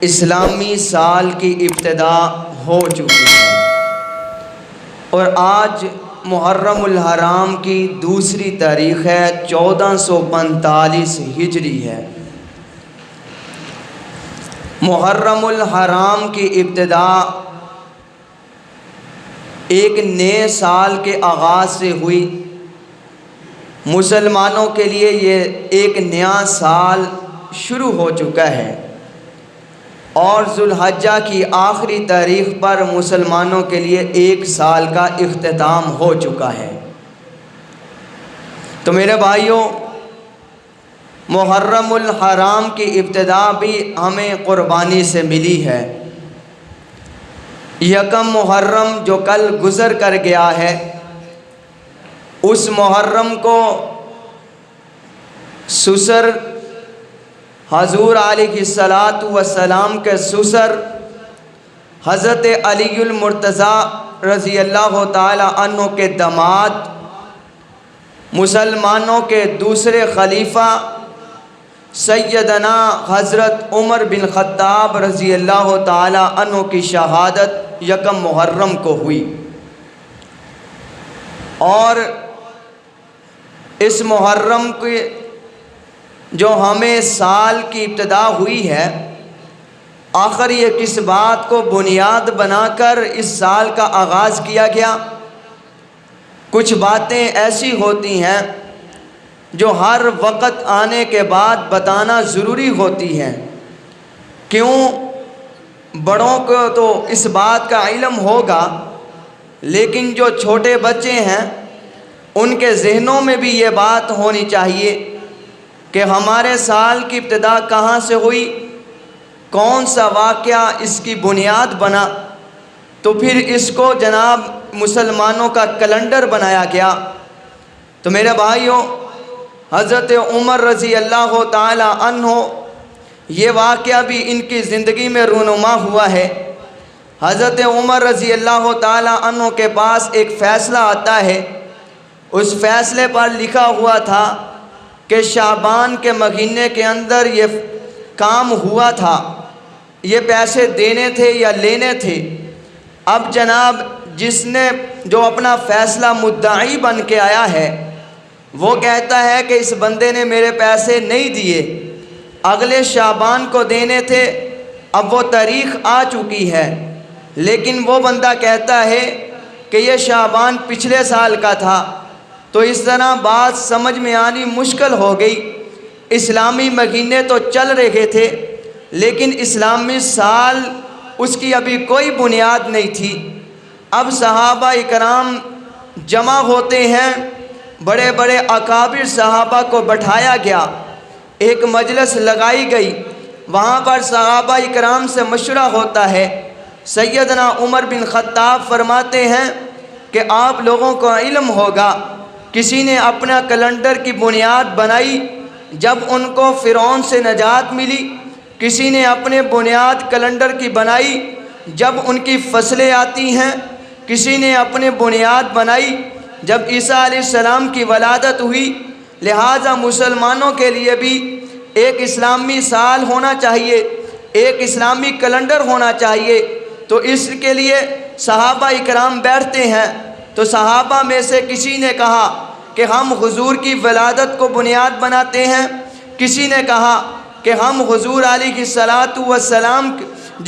اسلامی سال کی ابتدا ہو چکی ہے اور آج محرم الحرام کی دوسری تاریخ ہے، 1445 ہجری ہے۔ محرم الحرام کی ابتدا ایک نئے سال کے آغاز سے ہوئی۔ مسلمانوں کے لیے یہ ایک نیا سال شروع ہو چکا ہے اور ذوالحجہ کی آخری تاریخ پر مسلمانوں کے لیے ایک سال کا اختتام ہو چکا ہے۔ تو میرے بھائیوں، محرم الحرام کی ابتدا بھی ہمیں قربانی سے ملی ہے۔ یکم محرم جو کل گزر کر گیا ہے، اس محرم کو سسر حضور علیہ الصلاۃ والسلام کے سسر حضرت علی المرتضیٰ رضی اللہ تعالی عنہ کے داماد، مسلمانوں کے دوسرے خلیفہ سیدنا حضرت عمر بن خطاب رضی اللہ تعالی عنہ کی شہادت یکم محرم کو ہوئی۔ اور اس محرم کے جو ہمیں سال کی ابتدا ہوئی ہے، آخر یہ کس بات کو بنیاد بنا کر اس سال کا آغاز کیا گیا؟ کچھ باتیں ایسی ہوتی ہیں جو ہر وقت آنے کے بعد بتانا ضروری ہوتی ہیں۔ کیوں؟ بڑوں کو تو اس بات کا علم ہوگا، لیکن جو چھوٹے بچے ہیں ان کے ذہنوں میں بھی یہ بات ہونی چاہیے کہ ہمارے سال کی ابتدا کہاں سے ہوئی، کون سا واقعہ اس کی بنیاد بنا، تو پھر اس کو جناب مسلمانوں کا کیلنڈر بنایا گیا۔ تو میرے بھائیوں، حضرت عمر رضی اللہ تعالی عنہ، یہ واقعہ بھی ان کی زندگی میں رونما ہوا ہے۔ حضرت عمر رضی اللہ تعالی عنہ کے پاس ایک فیصلہ آتا ہے۔ اس فیصلے پر لکھا ہوا تھا کہ شعبان کے مہینے کے اندر یہ کام ہوا تھا، یہ پیسے دینے تھے یا لینے تھے۔ اب جناب جس نے جو اپنا فیصلہ مدعی بن کے آیا ہے، وہ کہتا ہے کہ اس بندے نے میرے پیسے نہیں دیے، اگلے شعبان کو دینے تھے، اب وہ تاریخ آ چکی ہے، لیکن وہ بندہ کہتا ہے کہ یہ شعبان پچھلے سال کا تھا۔ تو اس طرح بات سمجھ میں آنی مشکل ہو گئی۔ اسلامی مہینے تو چل رہے تھے، لیکن اسلامی سال اس کی ابھی کوئی بنیاد نہیں تھی۔ اب صحابہ اکرام جمع ہوتے ہیں، بڑے بڑے اکابر صحابہ کو بٹھایا گیا، ایک مجلس لگائی گئی، وہاں پر صحابہ اکرام سے مشورہ ہوتا ہے۔ سیدنا عمر بن خطاب فرماتے ہیں کہ آپ لوگوں کو علم ہوگا، کسی نے اپنا کیلنڈر کی بنیاد بنائی جب ان کو فرعون سے نجات ملی، کسی نے اپنے بنیاد کیلنڈر کی بنائی جب ان کی فصلیں آتی ہیں، کسی نے اپنے بنیاد بنائی جب عیسیٰ علیہ السلام کی ولادت ہوئی۔ لہٰذا مسلمانوں کے لیے بھی ایک اسلامی سال ہونا چاہیے، ایک اسلامی کیلنڈر ہونا چاہیے۔ تو اس کے لیے صحابہ اکرام بیٹھتے ہیں۔ تو صحابہ میں سے کسی نے کہا کہ ہم حضور کی ولادت کو بنیاد بناتے ہیں، کسی نے کہا کہ ہم حضور علیہ الصلاۃ والسلام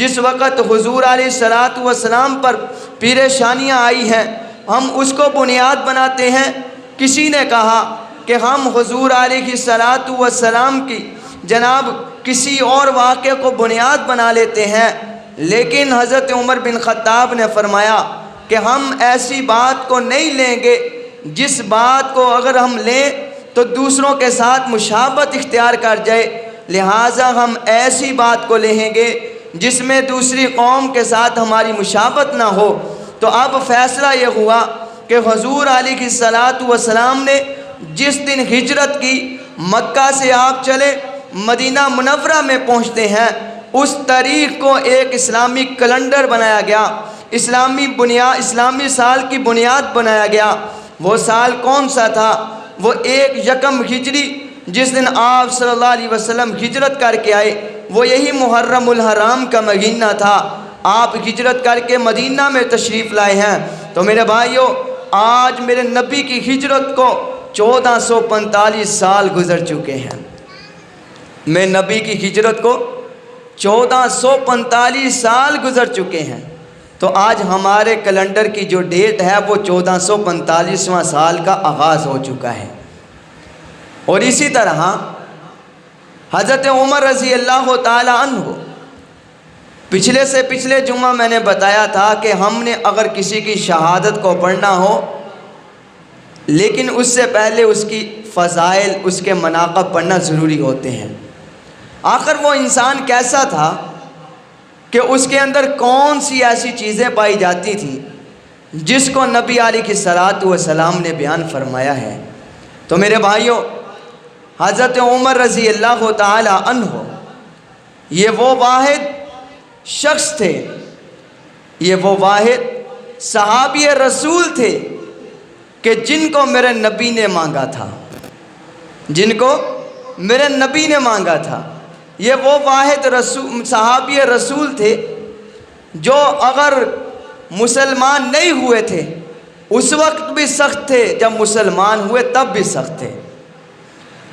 جس وقت حضور علیہ الصلاۃ والسلام پر پیریشانیاں آئی ہیں ہم اس کو بنیاد بناتے ہیں، کسی نے کہا کہ ہم حضور علیہ الصلاۃ والسلام کی جناب کسی اور واقعے کو بنیاد بنا لیتے ہیں۔ لیکن حضرت عمر بن خطاب نے فرمایا کہ ہم ایسی بات کو نہیں لیں گے جس بات کو اگر ہم لیں تو دوسروں کے ساتھ مشابہت اختیار کر جائے، لہٰذا ہم ایسی بات کو لیں گے جس میں دوسری قوم کے ساتھ ہماری مشابہت نہ ہو۔ تو اب فیصلہ یہ ہوا کہ حضور علیہ الصلاۃ والسلام نے جس دن ہجرت کی، مکہ سے آپ چلے مدینہ منورہ میں پہنچتے ہیں، اس تاریخ کو ایک اسلامی کیلنڈر بنایا گیا، اسلامی سال کی بنیاد بنایا گیا۔ وہ سال کون سا تھا؟ وہ ایک یکم ہجری، جس دن آپ صلی اللہ علیہ وسلم ہجرت کر کے آئے، وہ یہی محرم الحرام کا مہینہ تھا۔ آپ ہجرت کر کے مدینہ میں تشریف لائے ہیں۔ تو میرے بھائیوں، آج میرے نبی کی ہجرت کو 1445 سال گزر چکے ہیں۔ میں نبی کی ہجرت کو 1445 سال گزر چکے ہیں۔ تو آج ہمارے کیلنڈر کی جو ڈیٹ ہے وہ 1445واں سال کا آغاز ہو چکا ہے۔ اور اسی طرح حضرت عمر رضی اللہ تعالی عنہ، پچھلے سے پچھلے جمعہ میں نے بتایا تھا کہ ہم نے اگر کسی کی شہادت کو پڑھنا ہو، لیکن اس سے پہلے اس کی فضائل، اس کے مناقب پڑھنا ضروری ہوتے ہیں۔ آخر وہ انسان کیسا تھا کہ اس کے اندر کون سی ایسی چیزیں پائی جاتی تھیں جس کو نبی علیہ الصلوۃ والسلام نے بیان فرمایا ہے۔ تو میرے بھائیوں، حضرت عمر رضی اللہ تعالی عنہ یہ وہ واحد شخص تھے، یہ وہ واحد صحابی رسول تھے کہ جن کو میرے نبی نے مانگا تھا، جن کو میرے نبی نے مانگا تھا۔ یہ وہ واحد صحابی رسول تھے جو اگر مسلمان نہیں ہوئے تھے اس وقت بھی سخت تھے، جب مسلمان ہوئے تب بھی سخت تھے۔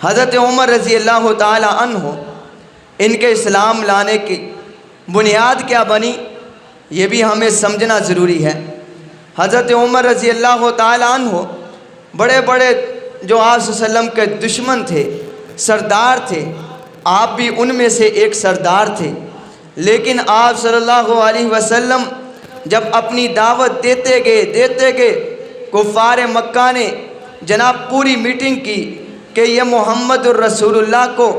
حضرت عمر رضی اللہ تعالی عنہ، ان کے اسلام لانے کی بنیاد کیا بنی یہ بھی ہمیں سمجھنا ضروری ہے۔ حضرت عمر رضی اللہ تعالی عنہ بڑے بڑے جو آپ صلی اللہ علیہ وسلم کے دشمن تھے، سردار تھے، آپ بھی ان میں سے ایک سردار تھے۔ لیکن آپ صلی اللہ علیہ وسلم جب اپنی دعوت دیتے گئے کفار مکہ نے جناب پوری میٹنگ کی کہ یہ محمد الرسول اللہ کو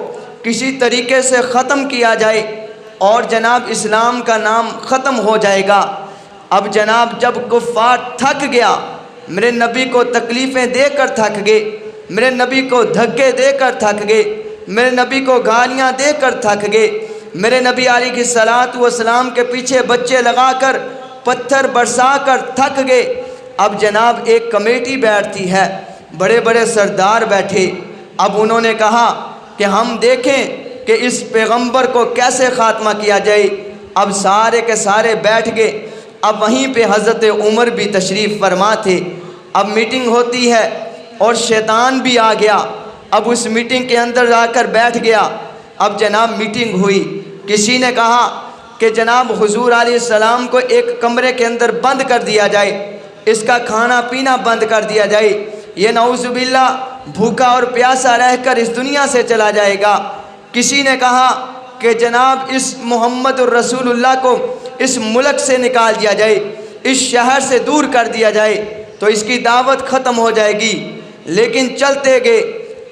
کسی طریقے سے ختم کیا جائے اور جناب اسلام کا نام ختم ہو جائے گا۔ اب جناب جب کفار تھک گیا، میرے نبی کو تکلیفیں دے کر تھک گئے، میرے نبی کو دھکے دے کر تھک گئے، میرے نبی کو گالیاں دے کر تھک گئے، میرے نبی علیہ الصلوۃ والسلام کے پیچھے بچے لگا کر پتھر برسا کر تھک گئے۔ اب جناب ایک کمیٹی بیٹھتی ہے، بڑے بڑے سردار بیٹھے۔ اب انہوں نے کہا کہ ہم دیکھیں کہ اس پیغمبر کو کیسے خاتمہ کیا جائے۔ اب سارے کے سارے بیٹھ گئے۔ اب وہیں پہ حضرت عمر بھی تشریف فرما تھے۔ اب میٹنگ ہوتی ہے اور شیطان بھی آ گیا، اب اس میٹنگ کے اندر جا کر بیٹھ گیا۔ اب جناب میٹنگ ہوئی، کسی نے کہا کہ جناب حضور علیہ السلام کو ایک کمرے کے اندر بند کر دیا جائے، اس کا کھانا پینا بند کر دیا جائے، یہ نعوذ باللہ بھوکا اور پیاسا رہ کر اس دنیا سے چلا جائے گا۔ کسی نے کہا کہ جناب اس محمد الرسول اللہ کو اس ملک سے نکال دیا جائے، اس شہر سے دور کر دیا جائے تو اس کی دعوت ختم ہو جائے گی۔ لیکن چلتے گئے،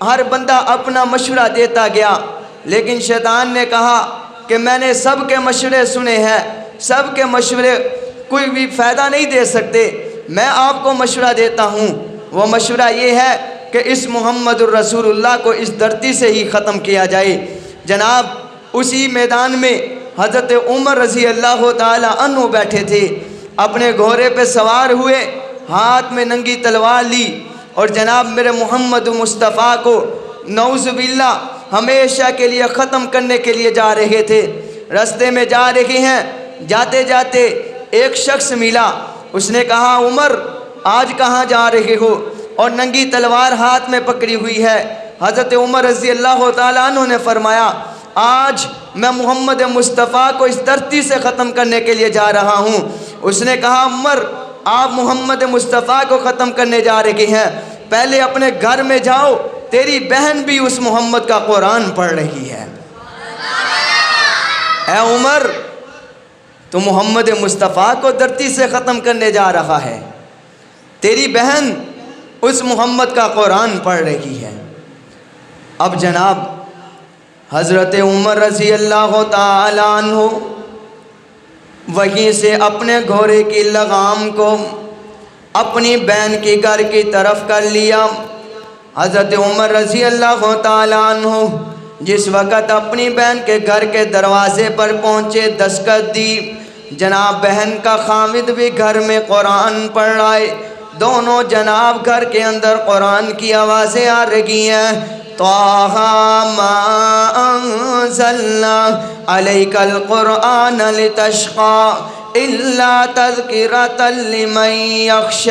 ہر بندہ اپنا مشورہ دیتا گیا، لیکن شیطان نے کہا کہ میں نے سب کے مشورے سنے ہیں، سب کے مشورے کوئی بھی فائدہ نہیں دے سکتے، میں آپ کو مشورہ دیتا ہوں۔ وہ مشورہ یہ ہے کہ اس محمد الرسول اللہ کو اس دھرتی سے ہی ختم کیا جائے۔ جناب اسی میدان میں حضرت عمر رضی اللہ تعالی عنہ بیٹھے تھے، اپنے گھوڑے پہ سوار ہوئے، ہاتھ میں ننگی تلوار لی اور جناب میرے محمد مصطفیٰ کو نعوذ باللہ ہمیشہ کے لیے ختم کرنے کے لیے جا رہے تھے۔ رستے میں جا رہے ہیں، جاتے جاتے ایک شخص ملا، اس نے کہا عمر آج کہاں جا رہے ہو؟ اور ننگی تلوار ہاتھ میں پکڑی ہوئی ہے۔ حضرت عمر رضی اللہ تعالیٰ عنہ نے فرمایا آج میں محمد مصطفیٰ کو اس دھرتی سے ختم کرنے کے لیے جا رہا ہوں۔ اس نے کہا عمر آپ محمد مصطفیٰ کو ختم کرنے جا رہے ہیں، پہلے اپنے گھر میں جاؤ، تیری بہن بھی اس محمد کا قرآن پڑھ رہی ہے۔ اے عمر تو محمد مصطفیٰ کو دھرتی سے ختم کرنے جا رہا ہے، تیری بہن اس محمد کا قرآن پڑھ رہی ہے۔ اب جناب حضرت عمر رضی اللہ تعالی عنہ وہیں سے اپنے گھوڑے کی لگام کو اپنی بہن کے گھر کی طرف کر لیا۔ حضرت عمر رضی اللہ تعالی عنہ جس وقت اپنی بہن کے گھر کے دروازے پر پہنچے، دستک دی، جناب بہن کا خامد بھی گھر میں قرآن پڑھ رہا ہے، دونوں جناب گھر کے اندر قرآن کی آوازیں آ رہی ہیں. طٰہ ما انزلنا علیک القرآن لتشقی الا تذکرۃ لمن یخشی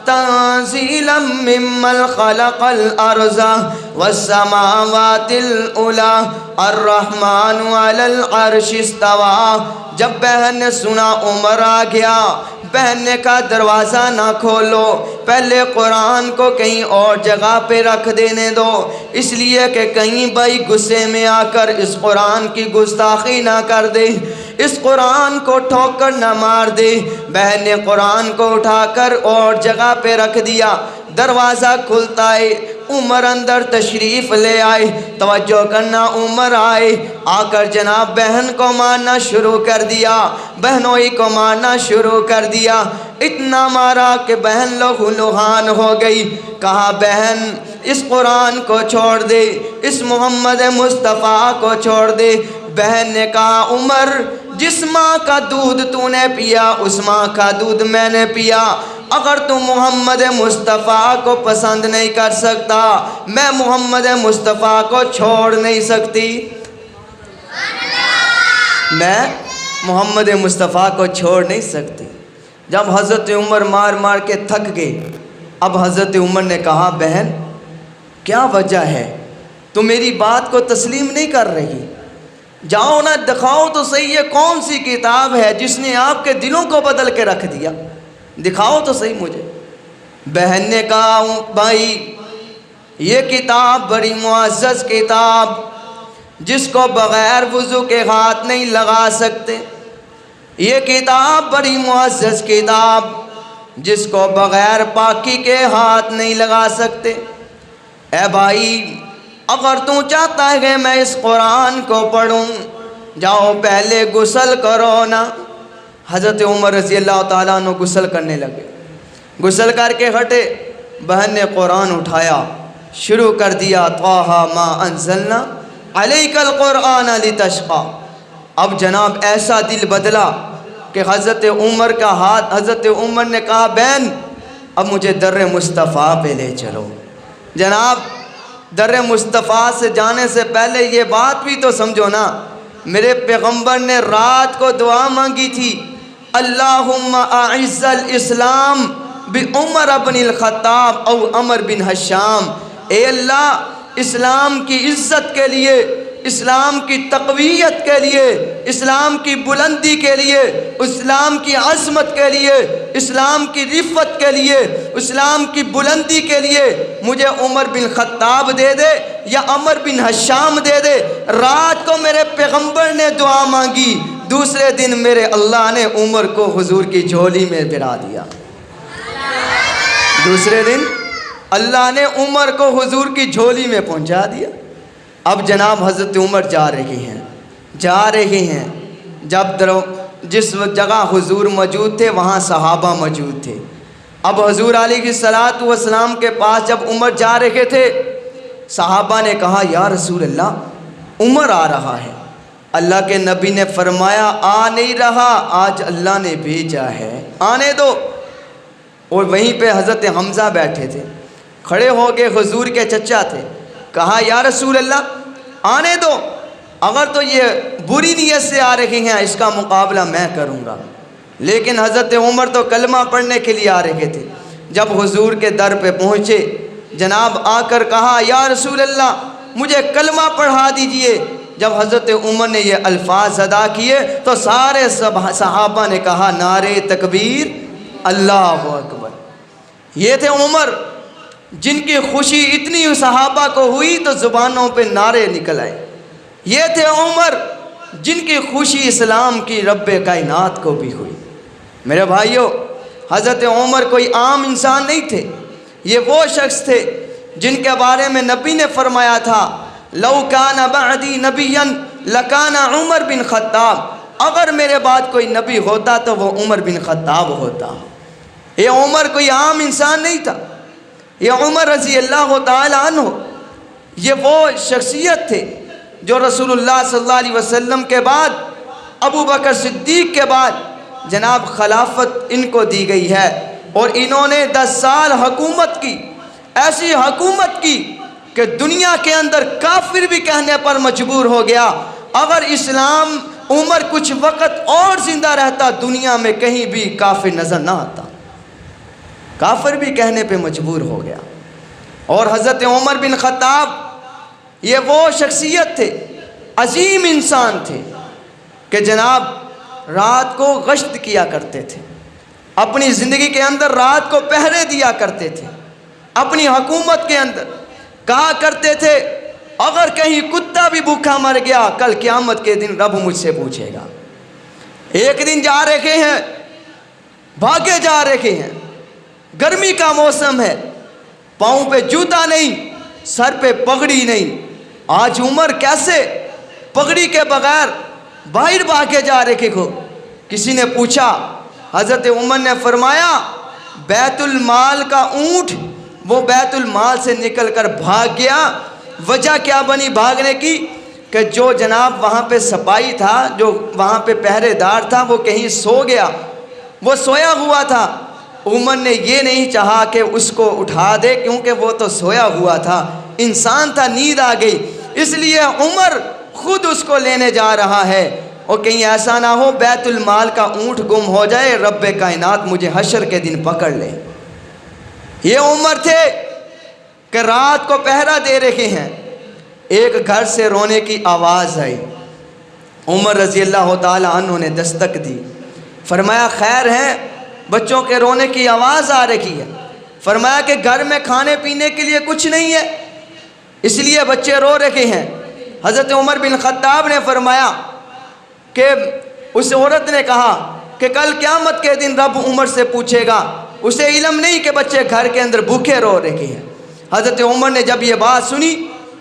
تنزیلا ممن خلق الارض والسماوات العلی الرحمن علی العرش استوی. جب بہن نے سنا عمر آ گیا، بہن نے کہا دروازہ نہ کھولو، پہلے قرآن کو کہیں اور جگہ پہ رکھ دینے دو، اس لیے کہ کہیں بھائی غصے میں آ کر اس قرآن کی گستاخی نہ کر دے، اس قرآن کو ٹھوکر نہ مار دے. بہن نے قرآن کو اٹھا کر اور جگہ پہ رکھ دیا. دروازہ کھلتا ہے، عمر اندر تشریف لے آئے. توجہ کرنا، عمر آئے، آ کر جناب بہن کو مارنا شروع کر دیا، بہنوئی کو مارنا شروع کر دیا. اتنا مارا کہ بہن لہو لہان ہو گئی. کہا بہن اس قرآن کو چھوڑ دے، اس محمد مصطفیٰ کو چھوڑ دے. بہن نے کہا عمر جس ماں کا دودھ تو نے پیا اس ماں کا دودھ میں نے پیا. اگر تو محمد مصطفیٰ کو پسند نہیں کر سکتا، میں محمد مصطفیٰ کو چھوڑ نہیں سکتی. میں محمد مصطفیٰ کو چھوڑ نہیں سکتی. جب حضرت عمر مار مار کے تھک گئے، اب حضرت عمر نے کہا بہن کیا وجہ ہے، تو میری بات کو تسلیم نہیں کر رہی؟ جاؤ نہ دکھاؤ تو صحیح یہ کون سی کتاب ہے جس نے آپ کے دلوں کو بدل کے رکھ دیا، دکھاؤ تو صحیح مجھے. بہن نے کہا بھائی یہ کتاب بڑی معزز کتاب جس کو بغیر وضو کے ہاتھ نہیں لگا سکتے، یہ کتاب بڑی معزز کتاب جس کو بغیر پاکی کے ہاتھ نہیں لگا سکتے. اے بھائی اگر تو چاہتا ہے کہ میں اس قرآن کو پڑھوں، جاؤ پہلے غسل کرو نا. حضرت عمر رضی اللہ تعالیٰ عنہ غسل کرنے لگے. غسل کر کے ہٹے، بہن نے قرآن اٹھایا، شروع کر دیا طٰہ ما انزلنا علیک القرآن لتشقی. اب جناب ایسا دل بدلا کہ حضرت عمر کا ہاتھ، حضرت عمر نے کہا بہن اب مجھے در مصطفیٰ پہ لے چلو. جناب در مصطفیٰ سے جانے سے پہلے یہ بات بھی تو سمجھو نا، میرے پیغمبر نے رات کو دعا مانگی تھی اللہم اعز الاسلام بعمر بن الخطاب او عمر بن حشام. اے اللہ اسلام کی عزت کے لیے، اسلام کی تقویت کے لیے، اسلام کی بلندی کے لیے، اسلام کی عظمت کے لیے، اسلام کی رفت کے لیے، اسلام کی بلندی کے لیے مجھے عمر بن خطاب دے دے یا عمر بن حشام دے دے. رات کو میرے پیغمبر نے دعا مانگی، دوسرے دن میرے اللہ نے عمر کو حضور کی جھولی میں بھرا دیا. دوسرے دن اللہ نے عمر کو حضور کی جھولی میں پہنچا دیا. اب جناب حضرت عمر جا رہے ہیں. جب جس جگہ حضور موجود تھے وہاں صحابہ موجود تھے. اب حضور علیہ الصلوۃ والسلام کے پاس جب عمر جا رہے تھے، صحابہ نے کہا یا رسول اللہ عمر آ رہا ہے. اللہ کے نبی نے فرمایا آ نہیں رہا، آج اللہ نے بھیجا ہے، آنے دو. اور وہیں پہ حضرت حمزہ بیٹھے تھے، کھڑے ہو کے حضور کے چچا تھے. کہا یا رسول اللہ آنے دو، اگر تو یہ بری نیت سے آ رہے ہیں اس کا مقابلہ میں کروں گا. لیکن حضرت عمر تو کلمہ پڑھنے کے لیے آ رہے تھے. جب حضور کے در پہ پہنچے، جناب آ کر کہا یا رسول اللہ مجھے کلمہ پڑھا دیجئے. جب حضرت عمر نے یہ الفاظ ادا کیے تو سارے صحابہ نے کہا نعرہ تکبیر، اللہ اکبر. یہ تھے عمر جن کی خوشی اتنی صحابہ کو ہوئی تو زبانوں پہ نعرے نکل آئے. یہ تھے عمر جن کی خوشی اسلام کی رب کائنات کو بھی ہوئی. میرے بھائیوں، حضرت عمر کوئی عام انسان نہیں تھے، یہ وہ شخص تھے جن کے بارے میں نبی نے فرمایا تھا لو کان بعدی نبیا لکان عمر بن خطاب. اگر میرے بعد کوئی نبی ہوتا تو وہ عمر بن خطاب ہوتا. یہ عمر کوئی عام انسان نہیں تھا. یہ عمر رضی اللہ تعالی عنہ یہ وہ شخصیت تھے جو رسول اللہ صلی اللہ علیہ وسلم کے بعد، ابو بکر صدیق کے بعد جناب خلافت ان کو دی گئی ہے. اور انہوں نے 10 سال حکومت کی، ایسی حکومت کی کہ دنیا کے اندر کافر بھی کہنے پر مجبور ہو گیا اگر اسلام عمر کچھ وقت اور زندہ رہتا دنیا میں کہیں بھی کافر نظر نہ آتا، کافر بھی کہنے پہ مجبور ہو گیا۔ اور حضرت عمر بن خطاب یہ وہ شخصیت تھے، عظیم انسان تھے کہ جناب رات کو گشت کیا کرتے تھے، اپنی زندگی کے اندر رات کو پہرے دیا کرتے تھے، اپنی حکومت کے اندر کہا کرتے تھے اگر کہیں کتا بھی بھوکا مر گیا کل قیامت کے دن رب مجھ سے پوچھے گا۔ ایک دن جا رہے ہیں، بھاگے جا رہے ہیں، گرمی کا موسم ہے، پاؤں پہ جوتا نہیں، سر پہ پگڑی نہیں، آج عمر کیسے پگڑی کے بغیر باہر بھاگے جا رہے ہو؟ کسی نے پوچھا، حضرت عمر نے فرمایا بیت المال کا اونٹ وہ بیت المال سے نکل کر بھاگ گیا۔ وجہ کیا بنی بھاگنے کی؟ کہ جو جناب وہاں پہ سپاہی تھا، جو وہاں پہ پہرے دار تھا، وہ کہیں سو گیا، وہ سویا ہوا تھا۔ عمر نے یہ نہیں چاہا کہ اس کو اٹھا دے کیونکہ وہ تو سویا ہوا تھا، انسان تھا، نیند آ گئی، اس لیے عمر خود اس کو لینے جا رہا ہے اور کہیں ایسا نہ ہو بیت المال کا اونٹ گم ہو جائے، رب کائنات مجھے حشر کے دن پکڑ لے۔ یہ عمر تھے کہ رات کو پہرا دے رہے ہیں، ایک گھر سے رونے کی آواز آئی، عمر رضی اللہ تعالی عنہ نے دستک دی، فرمایا خیر ہے؟ بچوں کے رونے کی آواز آ رہی ہے۔ فرمایا کہ گھر میں کھانے پینے کے لیے کچھ نہیں ہے اس لیے بچے رو رہے ہیں۔ حضرت عمر بن خطاب نے فرمایا کہ اس عورت نے کہا کہ کل قیامت کے دن رب عمر سے پوچھے گا، اسے علم نہیں کہ بچے گھر کے اندر بھوکے رو رہے ہیں۔ حضرت عمر نے جب یہ بات سنی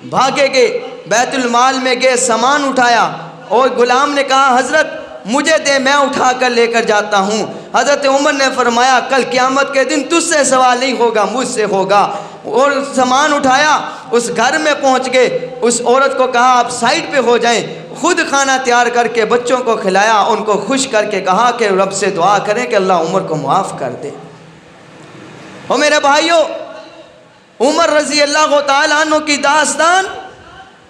بھاگے گئے، بیت المال میں گئے، سامان اٹھایا اور غلام نے کہا حضرت مجھے دے، میں اٹھا کر لے کر جاتا ہوں۔ حضرت عمر نے فرمایا کل قیامت کے دن تجھ سے سوال نہیں ہوگا، مجھ سے ہوگا۔ اور سامان اٹھایا، اس گھر میں پہنچ گئے، اس عورت کو کہا آپ سائڈ پہ ہو جائیں، خود کھانا تیار کر کے بچوں کو کھلایا، ان کو خوش کر کے کہا کہ رب سے دعا کریں کہ اللہ عمر کو معاف کر دے۔ اور میرے بھائیوں، عمر رضی اللہ تعالیٰ عنہ کی داستان،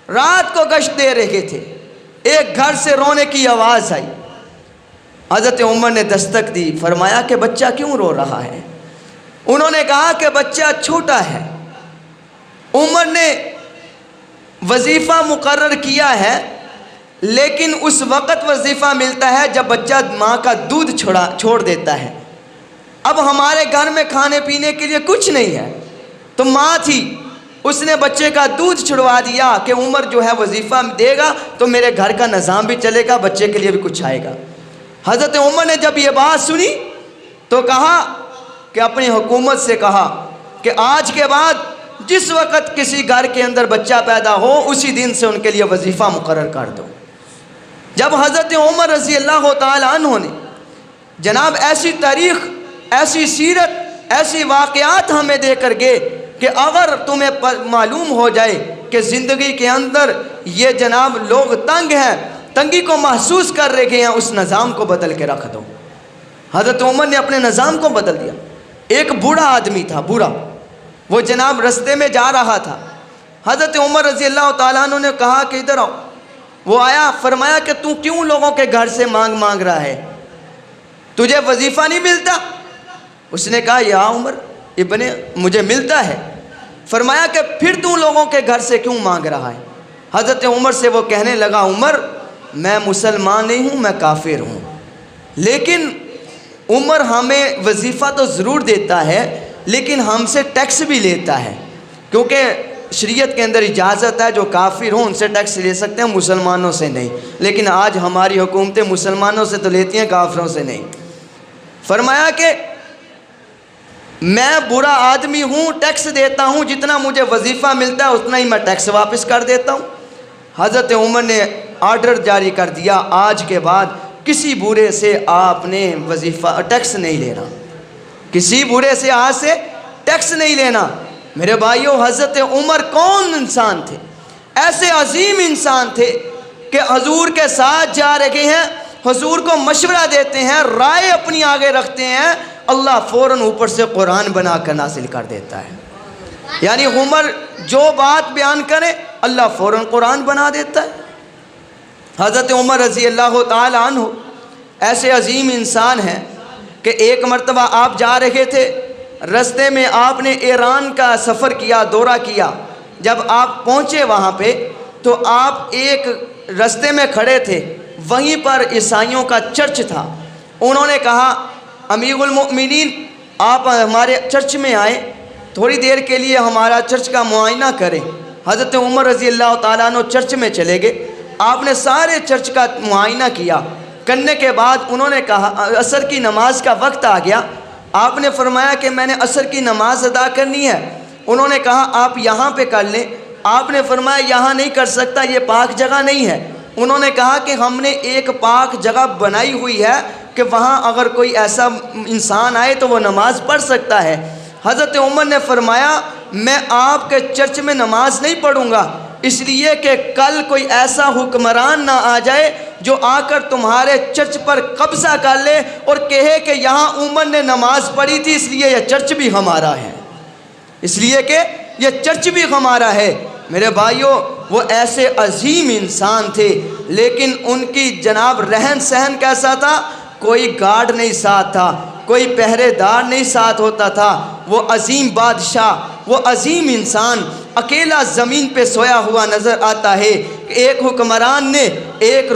رات کو گشت دے رہے تھے، ایک گھر سے رونے کی آواز آئی، حضرت عمر نے دستک دی، فرمایا کہ بچہ کیوں رو رہا ہے؟ انہوں نے کہا کہ بچہ چھوٹا ہے۔ عمر نے وظیفہ مقرر کیا ہے لیکن اس وقت وظیفہ ملتا ہے جب بچہ ماں کا دودھ چھوڑ دیتا ہے۔ اب ہمارے گھر میں کھانے پینے کے لیے کچھ نہیں ہے، تو ماں تھی، اس نے بچے کا دودھ چھڑوا دیا کہ عمر جو ہے وظیفہ دے گا تو میرے گھر کا نظام بھی چلے گا، بچے کے لیے بھی کچھ آئے گا۔ حضرت عمر نے جب یہ بات سنی تو کہا کہ اپنی حکومت سے کہا کہ آج کے بعد جس وقت کسی گھر کے اندر بچہ پیدا ہو اسی دن سے ان کے لیے وظیفہ مقرر کر دو۔ جب حضرت عمر رضی اللہ تعالی عنہ نے جناب ایسی تاریخ، ایسی سیرت، ایسی واقعات ہمیں دے کر گئے کہ اگر تمہیں معلوم ہو جائے کہ زندگی کے اندر یہ جناب لوگ تنگ ہیں، تنگی کو محسوس کر رہے ہیں، اس نظام کو بدل کے رکھ دو۔ حضرت عمر نے اپنے نظام کو بدل دیا۔ ایک بوڑھا آدمی تھا، بوڑھا، وہ جناب رستے میں جا رہا تھا، حضرت عمر رضی اللہ تعالیٰ عنہ نے کہا کہ ادھر آؤ۔ وہ آیا، فرمایا کہ تو کیوں لوگوں کے گھر سے مانگ رہا ہے؟ تجھے وظیفہ نہیں ملتا؟ اس نے کہا یا عمر ابن مجھے ملتا ہے۔ فرمایا کہ پھر تو لوگوں کے گھر سے کیوں مانگ رہا ہے؟ حضرت عمر سے وہ کہنے لگا عمر میں مسلمان نہیں ہوں، میں کافر ہوں، لیکن عمر ہمیں وظیفہ تو ضرور دیتا ہے لیکن ہم سے ٹیکس بھی لیتا ہے، کیونکہ شریعت کے اندر اجازت ہے جو کافر ہوں ان سے ٹیکس لے سکتے ہیں، مسلمانوں سے نہیں، لیکن آج ہماری حکومتیں مسلمانوں سے تو لیتی ہیں، کافروں سے نہیں۔ فرمایا کہ میں برا آدمی ہوں، ٹیکس دیتا ہوں، جتنا مجھے وظیفہ ملتا ہے اتنا ہی میں ٹیکس واپس کر دیتا ہوں۔ حضرت عمر نے آرڈر جاری کر دیا آج کے بعد کسی برے سے آپ نے وظیفہ ٹیکس نہیں لینا، کسی برے سے آج سے ٹیکس نہیں لینا۔ میرے بھائیوں، حضرت عمر کون انسان تھے؟ ایسے عظیم انسان تھے کہ حضور کے ساتھ جا رہے ہیں، حضور کو مشورہ دیتے ہیں، رائے اپنی آگے رکھتے ہیں، اللہ فوراً اوپر سے قرآن بنا کر نازل کر دیتا ہے. یعنی عمر جو بات بیان کرے اللہ فوراً قرآن بنا دیتا ہے. حضرت عمر رضی اللہ تعالی عنہ ایسے عظیم انسان ہیں کہ ایک مرتبہ آپ جا رہے تھے، رستے میں آپ نے ایران کا سفر کیا، دورہ کیا. جب آپ پہنچے وہاں پہ تو آپ ایک رستے میں کھڑے تھے، وہیں پر عیسائیوں کا چرچ تھا. انہوں نے کہا امیر المؤمنین آپ ہمارے چرچ میں آئیں، تھوڑی دیر کے لیے ہمارا چرچ کا معائنہ کریں. حضرت عمر رضی اللہ تعالیٰ عنہ چرچ میں چلے گئے. آپ نے سارے چرچ کا معائنہ کیا. کرنے کے بعد انہوں نے کہا عصر کی نماز کا وقت آ گیا. آپ نے فرمایا کہ میں نے عصر کی نماز ادا کرنی ہے. انہوں نے کہا آپ یہاں پہ کر لیں. آپ نے فرمایا یہاں نہیں کر سکتا، یہ پاک جگہ نہیں ہے. انہوں نے کہا کہ ہم نے ایک پاک جگہ بنائی ہوئی ہے کہ وہاں اگر کوئی ایسا انسان آئے تو وہ نماز پڑھ سکتا ہے. حضرت عمر نے فرمایا میں آپ کے چرچ میں نماز نہیں پڑھوں گا، اس لیے کہ کل کوئی ایسا حکمران نہ آ جائے جو آ کر تمہارے چرچ پر قبضہ کر لے اور کہے کہ یہاں عمر نے نماز پڑھی تھی اس لیے یہ چرچ بھی ہمارا ہے، اس لیے کہ یہ چرچ بھی ہمارا ہے. میرے بھائیوں وہ ایسے عظیم انسان تھے، لیکن ان کی جناب رہن سہن کیسا تھا؟ کوئی گارڈ نہیں ساتھ تھا، کوئی پہرے دار نہیں ساتھ ہوتا تھا. وہ عظیم بادشاہ، وہ عظیم انسان اکیلا زمین پہ سویا ہوا نظر آتا ہے. ایک حکمران نے، ایک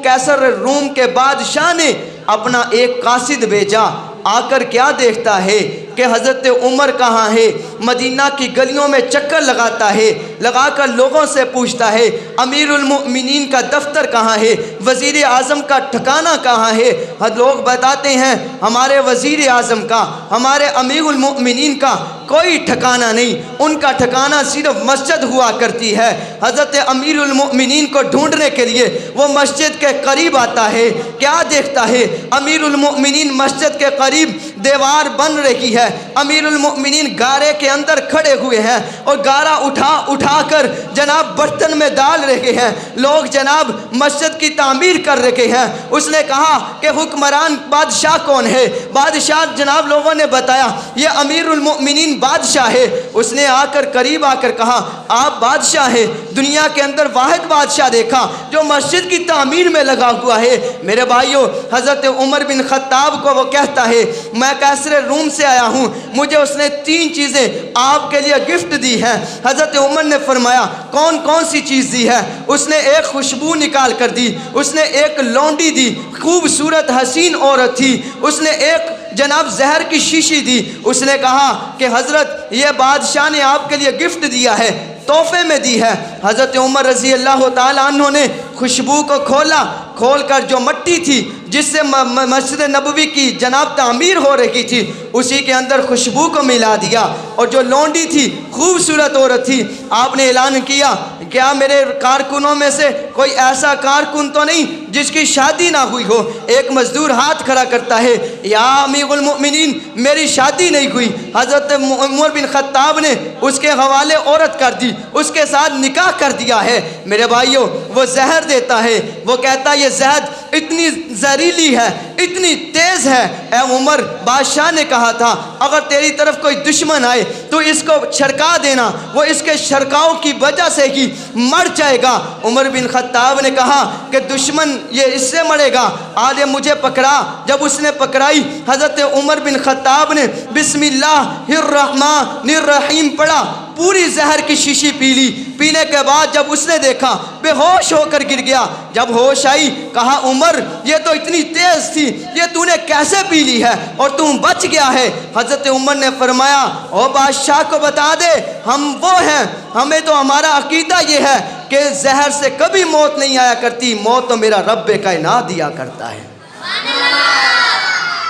کیسر روم کے بادشاہ نے اپنا ایک قاصد بھیجا. آ کر کیا دیکھتا ہے کہ حضرت عمر کہاں ہے؟ مدینہ کی گلیوں میں چکر لگاتا ہے، لگا کر لوگوں سے پوچھتا ہے امیر المؤمنین کا دفتر کہاں ہے، وزیر اعظم کا ٹھکانہ کہاں ہے؟ لوگ بتاتے ہیں ہمارے وزیر اعظم کا، ہمارے امیر المؤمنین کا کوئی ٹھکانہ نہیں، ان کا ٹھکانہ صرف مسجد ہوا کرتی ہے. حضرت امیر المؤمنین کو ڈھونڈنے کے لیے وہ مسجد کے قریب آتا ہے. کیا دیکھتا ہے؟ امیر المؤمنین مسجد کے قریب دیوار بن رہی ہے، امیر المؤمنین گارے کے اندر کھڑے ہوئے ہیں اور گارا اٹھا کر جناب برتن میں ڈال رہے ہیں. لوگ جناب مسجد کی تعمیر کر رہے ہیں. اس نے کہا کہ حکمران بادشاہ کون ہے؟ بادشاہ جناب لوگوں نے بتایا یہ امیر المؤمنین بادشاہ ہے. اس نے قریب آ کر کہا آپ بادشاہ ہیں؟ دنیا کے اندر واحد بادشاہ دیکھا جو مسجد کی تعمیر میں لگا ہوا ہے. میرے بھائیوں حضرت عمر بن خطاب کو وہ کہتا ہے میں کیسر روم سے آیا ہوں، مجھے اس نے 3 چیزیں آپ کے لیے گفٹ دی ہیں. حضرت عمر نے فرمایا کون کون سی چیز دی ہے؟ اس نے ایک خوشبو نکال کر دی، اس نے ایک لونڈی دی، خوبصورت حسین عورت تھی. اس نے ایک جناب زہر کی شیشی دی. اس نے کہا کہ حضرت یہ بادشاہ نے آپ کے لیے گفٹ دیا ہے، تحفے میں دی ہے. حضرت عمر رضی اللہ تعالیٰ عنہ نے خوشبو کو کھول کر جو مٹی تھی جس سے مسجد نبوی کی جناب تعمیر ہو رہی تھی اسی کے اندر خوشبو کو ملا دیا. اور جو لونڈی تھی خوبصورت عورت تھی، آپ نے اعلان کیا کیا میرے کارکنوں میں سے کوئی ایسا کارکن تو نہیں جس کی شادی نہ ہوئی ہو؟ ایک مزدور ہاتھ کھڑا کرتا ہے یا امیر المؤمنین میری شادی نہیں ہوئی. حضرت عمر بن خطاب نے اس کے حوالے عورت کر دی، اس کے ساتھ نکاح کر دیا ہے. میرے بھائیوں وہ زہر دیتا ہے، وہ کہتا ہے یہ زہد اتنی زہریلی ہے، اتنی تیز ہے. اے عمر بادشاہ نے کہا تھا اگر تیری طرف کوئی دشمن آئے تو اس کو چھڑکا دینا، وہ اس کے چھڑکاؤ کی وجہ سے ہی مر جائے گا. عمر بن خطاب نے کہا کہ دشمن یہ اس سے مرے گا، آج مجھے پکڑا. جب اس نے پکڑائی حضرت عمر بن خطاب نے بسم اللہ الرحمن الرحیم پڑھا، پوری زہر کی شیشی پی لی. پینے کے بعد جب اس نے دیکھا بے ہوش ہو کر گر گیا. جب ہوش آئی کہا عمر یہ تو اتنی تیز تھی، یہ تو نے کیسے پی لی ہے اور تم بچ گیا ہے؟ حضرت عمر نے فرمایا او بادشاہ کو بتا دے ہم وہ ہیں، ہمیں تو ہمارا عقیدہ یہ ہے کہ زہر سے کبھی موت نہیں آیا کرتی، موت تو میرا رب کائنات دیا کرتا ہے.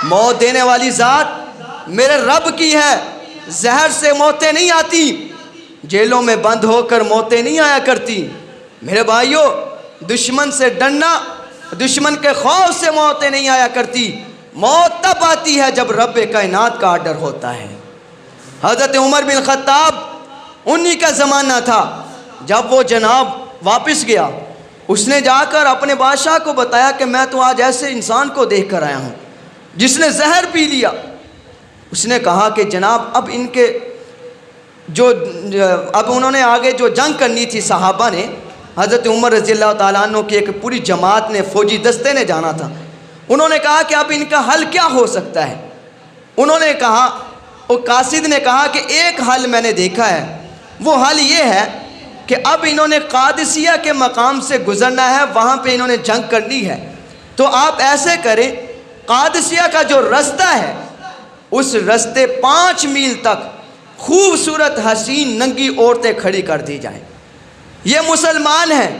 موت دینے والی ذات میرے رب کی ہے. زہر سے موتیں نہیں آتی، جیلوں میں بند ہو کر موتیں نہیں آیا کرتی. میرے بھائیوں دشمن سے ڈرنا، دشمن کے خوف سے موتیں نہیں آیا کرتی. موت تب آتی ہے جب رب کائنات کا آرڈر ہوتا ہے. حضرت عمر بن خطاب انہی کا زمانہ تھا جب وہ جناب واپس گیا. اس نے جا کر اپنے بادشاہ کو بتایا کہ میں تو آج ایسے انسان کو دیکھ کر آیا ہوں جس نے زہر پی لیا. اس نے کہا کہ جناب اب ان کے اب انہوں نے آگے جو جنگ کرنی تھی صحابہ نے، حضرت عمر رضی اللہ تعالیٰ عنہ کی ایک پوری جماعت نے، فوجی دستے نے جانا تھا. انہوں نے کہا کہ اب ان کا حل کیا ہو سکتا ہے؟ انہوں نے کہا، وہ قاصد نے کہا کہ ایک حل میں نے دیکھا ہے، وہ حل یہ ہے کہ اب انہوں نے قادسیہ کے مقام سے گزرنا ہے، وہاں پہ انہوں نے جنگ کرنی ہے. تو آپ ایسے کریں، قادسیہ کا جو رستہ ہے اس رستے 5 میل تک خوبصورت حسین ننگی عورتیں کھڑی کر دی جائیں. یہ مسلمان ہیں،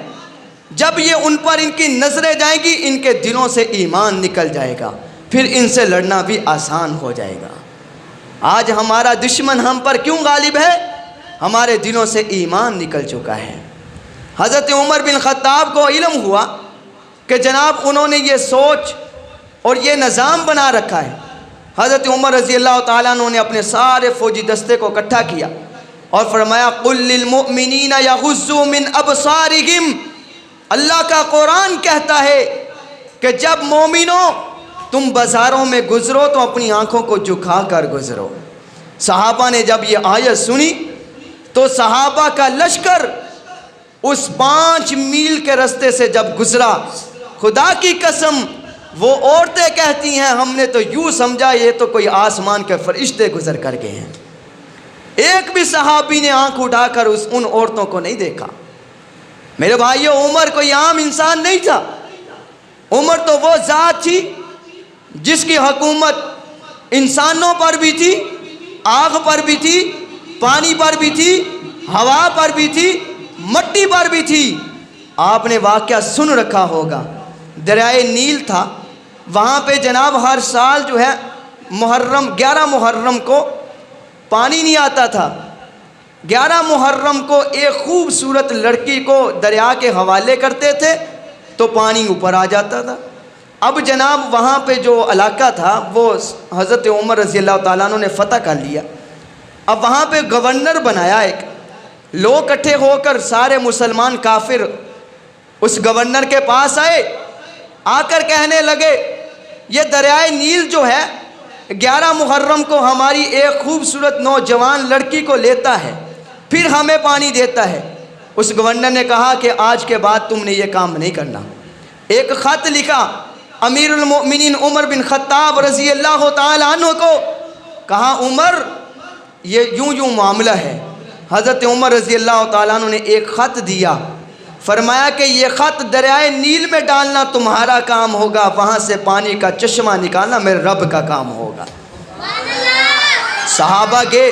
جب یہ ان پر ان کی نظریں جائیں گی ان کے دلوں سے ایمان نکل جائے گا، پھر ان سے لڑنا بھی آسان ہو جائے گا. آج ہمارا دشمن ہم پر کیوں غالب ہے؟ ہمارے دلوں سے ایمان نکل چکا ہے. حضرت عمر بن خطاب کو علم ہوا کہ جناب انہوں نے یہ سوچ اور یہ نظام بنا رکھا ہے. حضرت عمر رضی اللہ تعالیٰ عنہ نے اپنے سارے فوجی دستے کو اکٹھا کیا اور فرمایا قُلْ لِلْمُؤْمِنِينَ يَغُضُّوا مِنْ أَبْصَارِهِمْ. اللہ کا قرآن کہتا ہے کہ جب مومنوں تم بازاروں میں گزرو تو اپنی آنکھوں کو جھکا کر گزرو. صحابہ نے جب یہ آیت سنی تو صحابہ کا لشکر اس 5 میل کے رستے سے جب گزرا، خدا کی قسم وہ عورتیں کہتی ہیں ہم نے تو یوں سمجھا یہ تو کوئی آسمان کے فرشتے گزر کر گئے ہیں. ایک بھی صحابی نے آنکھ اٹھا کر ان عورتوں کو نہیں دیکھا. میرے بھائیو، عمر کوئی عام انسان نہیں تھا. عمر تو وہ ذات تھی جس کی حکومت انسانوں پر بھی تھی، آگ پر بھی تھی، پانی پر بھی تھی، ہوا پر بھی تھی، مٹی پر بھی تھی. آپ نے واقعہ سن رکھا ہوگا، دریائے نیل تھا، وہاں پہ جناب ہر سال جو ہے 11 محرم کو پانی نہیں آتا تھا. 11 محرم کو ایک خوبصورت لڑکی کو دریا کے حوالے کرتے تھے تو پانی اوپر آ جاتا تھا. اب جناب وہاں پہ جو علاقہ تھا وہ حضرت عمر رضی اللہ تعالیٰ عنہ نے فتح کر لیا. اب وہاں پہ گورنر بنایا ایک. لوگ اکٹھے ہو کر سارے مسلمان کافر اس گورنر کے پاس آئے، آ کر کہنے لگے یہ دریائے نیل جو ہے 11 محرم کو ہماری ایک خوبصورت نوجوان لڑکی کو لیتا ہے، پھر ہمیں پانی دیتا ہے. اس گورنر نے کہا کہ آج کے بعد تم نے یہ کام نہیں کرنا. ایک خط لکھا امیر المؤمنین عمر بن خطاب رضی اللہ تعالیٰ عنہ کو، کہا عمر یہ یوں معاملہ ہے. حضرت عمر رضی اللہ تعالیٰ عنہ نے ایک خط دیا، فرمایا کہ یہ خط دریائے نیل میں ڈالنا تمہارا کام ہوگا، وہاں سے پانی کا چشمہ نکالنا میرے رب کا کام ہوگا. صحابہ گئے.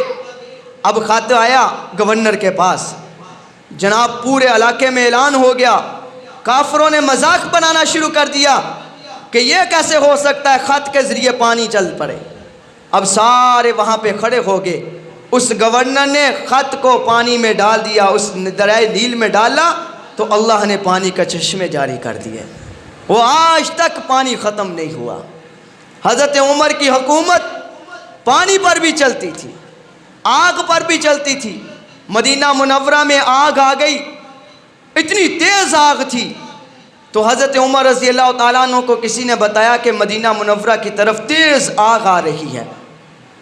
اب خط آیا گورنر کے پاس، جناب پورے علاقے میں اعلان ہو گیا. کافروں نے مذاق بنانا شروع کر دیا کہ یہ کیسے ہو سکتا ہے خط کے ذریعے پانی چل پڑے. اب سارے وہاں پہ کھڑے ہو گئے. اس گورنر نے خط کو پانی میں ڈال دیا، اس دریائے نیل میں ڈالا تو اللہ نے پانی کا چشمے جاری کر دیے. وہ آج تک پانی ختم نہیں ہوا. حضرت عمر کی حکومت پانی پر بھی چلتی تھی، آگ پر بھی چلتی تھی. مدینہ منورہ میں آگ آ گئی، اتنی تیز آگ تھی تو حضرت عمر رضی اللہ تعالیٰ عنہ کو کسی نے بتایا کہ مدینہ منورہ کی طرف تیز آگ آ رہی ہے.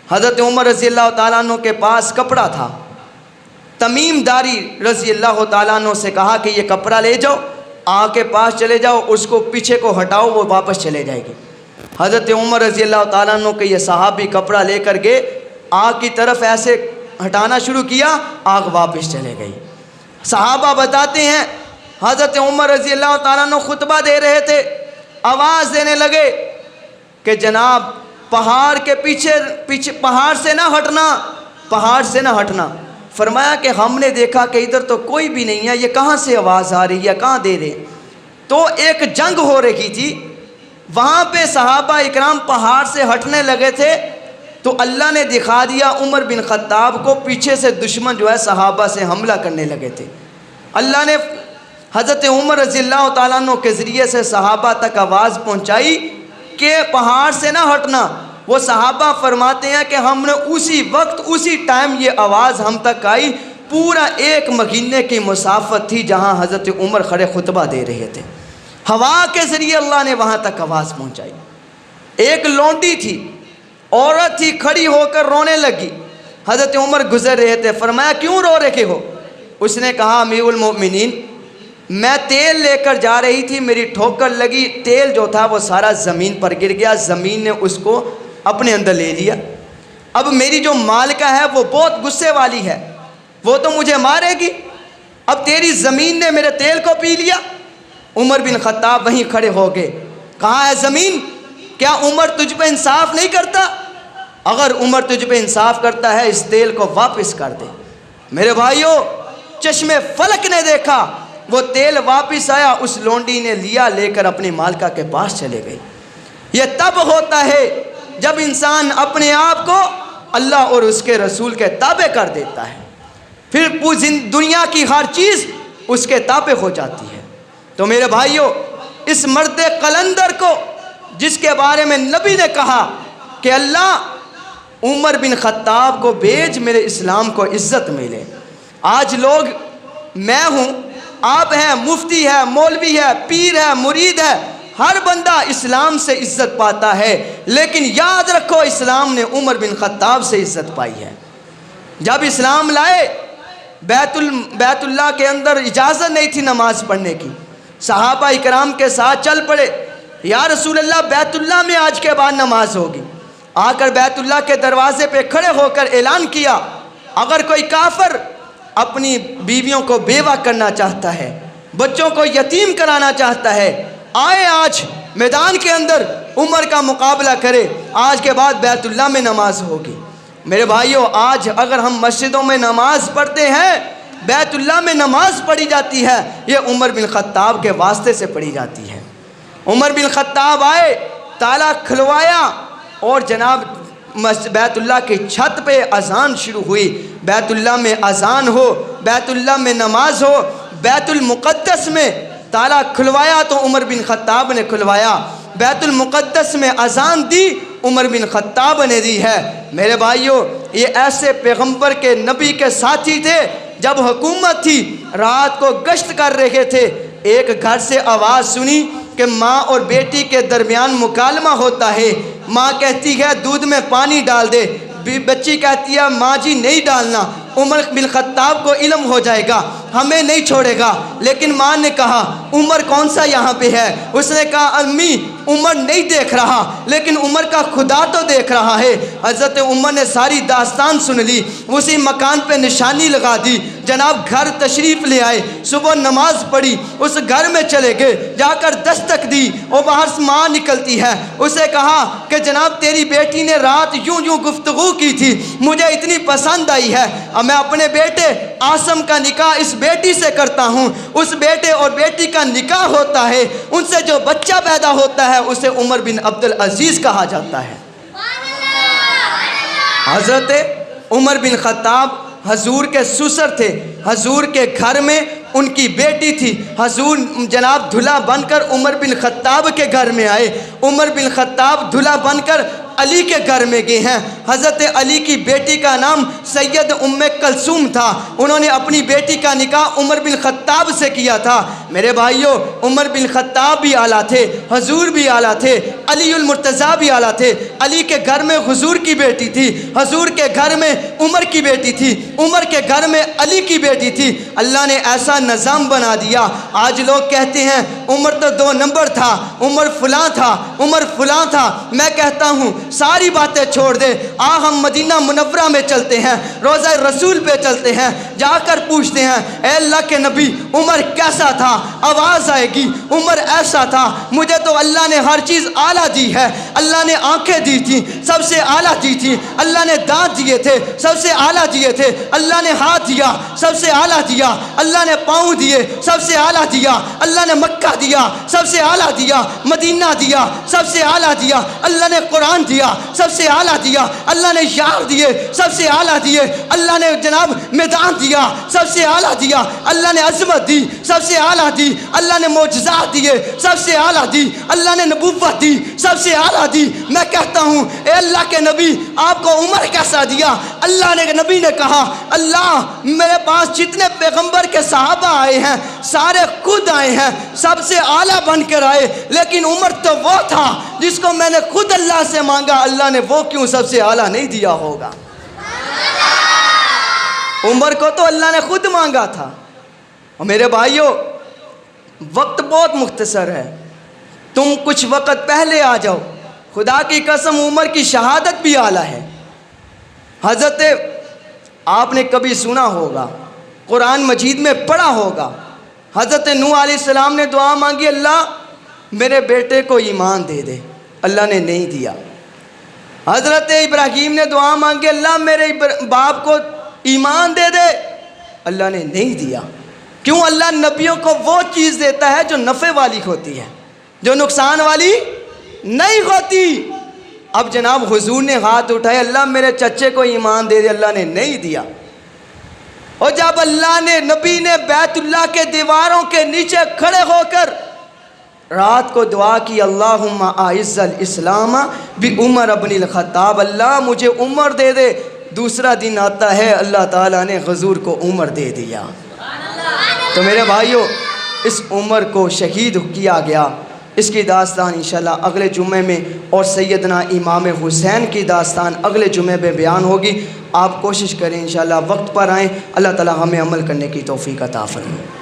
حضرت عمر رضی اللہ تعالیٰ عنہ کے پاس کپڑا تھا. تمیم داری رضی اللہ تعالیٰ عنہ سے کہا کہ یہ کپڑا لے جاؤ، آگ کے پاس چلے جاؤ، اس کو پیچھے کو ہٹاؤ، وہ واپس چلے جائے گی. حضرت عمر رضی اللہ تعالیٰ عنہ کے یہ صحابی کپڑا لے کر گئے، آگ کی طرف ایسے ہٹانا شروع کیا، آگ واپس چلے گئی. صحابہ بتاتے ہیں حضرت عمر رضی اللہ تعالیٰ عنہ خطبہ دے رہے تھے، آواز دینے لگے کہ جناب پہاڑ کے پیچھے پہاڑ سے نہ ہٹنا، پہاڑ سے نہ ہٹنا. فرمایا کہ ہم نے دیکھا کہ ادھر تو کوئی بھی نہیں ہے، یہ کہاں سے آواز آ رہی ہے، کہاں دے رہے. تو ایک جنگ ہو رہی تھی وہاں پہ، صحابہ اکرام پہاڑ سے ہٹنے لگے تھے تو اللہ نے دکھا دیا عمر بن خطاب کو پیچھے سے دشمن جو ہے صحابہ سے حملہ کرنے لگے تھے. اللہ نے حضرت عمر رضی اللہ تعالیٰ عنہ کے ذریعے سے صحابہ تک آواز پہنچائی کہ پہاڑ سے نہ ہٹنا. وہ صحابہ فرماتے ہیں کہ ہم نے اسی وقت اسی ٹائم یہ آواز ہم تک آئی. پورا 1 مہینے کی مسافت تھی جہاں حضرت عمر کھڑے خطبہ دے رہے تھے. ہوا کے ذریعے اللہ نے وہاں تک آواز پہنچائی. ایک لونڈی تھی، عورت تھی کھڑی ہو کر رونے لگی. حضرت عمر گزر رہے تھے. فرمایا کیوں رو رہے ہو؟ اس نے کہا امیر المؤمنین میں تیل لے کر جا رہی تھی, میری ٹھوکر لگی, تیل جو تھا وہ سارا زمین پر گر گیا, زمین نے اس کو اپنے اندر لے لیا. اب میری جو مالکہ ہے وہ بہت غصے والی ہے, وہ تو مجھے مارے گی. اب تیری زمین نے میرے تیل کو پی لیا. عمر بن خطاب وہیں کھڑے ہو گئے. کہا ہے زمین کیا عمر تجھ پہ انصاف نہیں کرتا؟ اگر عمر تجھ پہ انصاف کرتا ہے اس تیل کو واپس کر دے. میرے بھائیوں چشم فلک نے دیکھا, وہ تیل واپس آیا. اس لونڈی نے لیا, لے کر اپنی مالکہ کے پاس چلے گئی. یہ تب ہوتا ہے جب انسان اپنے آپ کو اللہ اور اس کے رسول کے تابع کر دیتا ہے, پھر دنیا کی ہر چیز اس کے تابع ہو جاتی ہے. تو میرے بھائیوں اس مرد قلندر کو جس کے بارے میں نبی نے کہا کہ اللہ عمر بن خطاب کو بھیج, میرے اسلام کو عزت ملے. آج لوگ میں ہوں, آپ ہیں, مفتی ہے, مولوی ہے, پیر ہے, مرید ہے, ہر بندہ اسلام سے عزت پاتا ہے, لیکن یاد رکھو اسلام نے عمر بن خطاب سے عزت پائی ہے. جب اسلام لائے بیت اللہ کے اندر اجازت نہیں تھی نماز پڑھنے کی, صحابہ اکرام کے ساتھ چل پڑے. یا رسول اللہ بیت اللہ میں آج کے بعد نماز ہوگی. آ کر بیت اللہ کے دروازے پہ کھڑے ہو کر اعلان کیا اگر کوئی کافر اپنی بیویوں کو بیوہ کرنا چاہتا ہے, بچوں کو یتیم کرانا چاہتا ہے, آئے آج میدان کے اندر عمر کا مقابلہ کرے, آج کے بعد بیت اللہ میں نماز ہوگی. میرے بھائیوں آج اگر ہم مسجدوں میں نماز پڑھتے ہیں, بیت اللہ میں نماز پڑھی جاتی ہے, یہ عمر بن خطاب کے واسطے سے پڑھی جاتی ہے. عمر بن خطاب آئے, تالا کھلوایا اور جناب بیت اللہ کی چھت پہ اذان شروع ہوئی. بیت اللہ میں اذان ہو, بیت اللہ میں نماز ہو, بیت المقدس میں تالا کھلوایا تو عمر بن خطاب نے کھلوایا, بیت المقدس میں اذان دی عمر بن خطاب نے دی ہے. میرے بھائیوں یہ ایسے پیغمبر کے نبی کے ساتھی تھے, جب حکومت تھی رات کو گشت کر رہے تھے, ایک گھر سے آواز سنی کہ ماں اور بیٹی کے درمیان مکالمہ ہوتا ہے. ماں کہتی ہے دودھ میں پانی ڈال دے, بچی کہتی ہے ماں جی نہیں ڈالنا, عمر بن خطاب کو علم ہو جائے گا, ہمیں نہیں چھوڑے گا. لیکن ماں نے کہا عمر کون سا یہاں پہ ہے؟ اس نے کہا امی عمر نہیں دیکھ رہا, لیکن عمر کا خدا تو دیکھ رہا ہے. حضرت عمر نے ساری داستان سن لی, اسی مکان پہ نشانی لگا دی, جناب گھر تشریف لے آئے, صبح نماز پڑھی, اس گھر میں چلے گئے, جا کر دستک دی اور باہر سے ماں نکلتی ہے. اسے کہا کہ جناب تیری بیٹی نے رات یوں گفتگو کی تھی, مجھے اتنی پسند آئی ہے, اب میں اپنے بیٹے عاصم کا نکاح اس بیٹی سے کرتا ہوں. اس بیٹے اور بیٹی کا نکاح ہوتا ہے, ان سے جو بچہ پیدا ہوتا ہے اسے عمر بن عبدالعزیز کہا جاتا ہے. حضرت عمر بن خطاب حضور کے سسر تھے, حضور کے گھر میں ان کی بیٹی تھی. حضور جناب دھلا بن کر عمر بن خطاب کے گھر میں آئے, عمر بن خطاب دھلا بن کر علی کے گھر میں گئے ہیں. حضرت علی کی بیٹی کا نام سید ام کلثوم تھا, انہوں نے اپنی بیٹی کا نکاح عمر بن خطاب سے کیا تھا. میرے بھائیوں عمر بن خطاب بھی اعلیٰ تھے, حضور بھی اعلیٰ تھے, علی المرتضیٰ بھی اعلیٰ تھے. علی کے گھر میں حضور کی بیٹی تھی, حضور کے گھر میں عمر کی بیٹی تھی, عمر کے گھر میں علی کی بیٹی تھی. اللہ نے ایسا نظام بنا دیا. آج لوگ کہتے ہیں عمر تو 2 نمبر تھا, عمر فلاں تھا, عمر فلاں تھا. میں کہتا ہوں ساری باتیں چھوڑ دے, ہم مدینہ منورہ میں چلتے ہیں, روضہ رسول پہ چلتے ہیں, جا کر پوچھتے ہیں اے اللہ کے نبی عمر کیسا تھا؟ آواز آئے گی عمر ایسا تھا. مجھے تو اللہ نے ہر چیز اعلیٰ دی ہے, اللہ نے آنکھیں دی تھی سب سے اعلیٰ دی تھی, اللہ نے دانت دیے تھے سب سے اعلیٰ دیے تھے, اللہ نے ہاتھ دیا سب سے اعلیٰ دیا, اللہ نے پاؤں دیے سب سے اعلیٰ دیا, اللہ نے مکہ دیا سب سے اعلیٰ دیا, مدینہ دیا سب سے اعلیٰ دیا, اللہ نے قرآن دیا سب سے اعلیٰ دیا, اللہ نے یار دیے سب سے اعلیٰ دیے, اللہ نے جناب میدان دیا دیا سب سے اعلیٰ دیا، اللہ نے عظمت دی سب سے اعلیٰ دی، اللہ نے معجزات دیے سب سے اعلیٰ دی، اللہ نے نبوت دی سب سے اعلیٰ دی۔ میں کہتا ہوں اے اللہ کے نبی آپ کو عمر کیسا دیا؟ اللہ نے نبی نے کہا اللہ میرے پاس جتنے پیغمبر کے صحابہ آئے ہیں سارے خود آئے ہیں، سب سے اعلیٰ بن کر آئے، لیکن عمر تو وہ تھا جس کو میں نے خود اللہ سے مانگا، اللہ نے وہ کیوں سب سے اعلیٰ نہیں دیا ہوگا؟ عمر کو تو اللہ نے خود مانگا تھا۔ اور میرے بھائیوں وقت بہت مختصر ہے، تم کچھ وقت پہلے آ جاؤ، خدا کی قسم عمر کی شہادت بھی اعلیٰ ہے۔ حضرت آپ نے کبھی سنا ہوگا، قرآن مجید میں پڑھا ہوگا، حضرت نوح علیہ السلام نے دعا مانگی اللہ میرے بیٹے کو ایمان دے دے، اللہ نے نہیں دیا۔ حضرت ابراہیم نے دعا مانگی اللہ میرے باپ کو ایمان دے دے، اللہ نے نہیں دیا۔ کیوں؟ اللہ نبیوں کو وہ چیز دیتا ہے جو نفع والی ہوتی ہے، جو نقصان والی نہیں ہوتی۔ اب جناب حضور نے ہاتھ اٹھائے اللہ میرے چچے کو ایمان دے دے، اللہ نے نہیں دیا۔ اور جب اللہ نے نبی نے بیت اللہ کے دیواروں کے نیچے کھڑے ہو کر رات کو دعا کی اللہم اعز الاسلام بعمر ابن الخطاب، اللہ مجھے عمر دے دے، دوسرا دن آتا ہے اللہ تعالیٰ نے حضور کو عمر دے دیا۔ تو میرے بھائیوں اس عمر کو شہید کیا گیا، اس کی داستان انشاءاللہ اگلے جمعے میں، اور سیدنا امام حسین کی داستان اگلے جمعے میں بیان ہوگی۔ آپ کوشش کریں انشاءاللہ وقت پر آئیں، اللہ تعالیٰ ہمیں عمل کرنے کی توفیق عطا فرمائے۔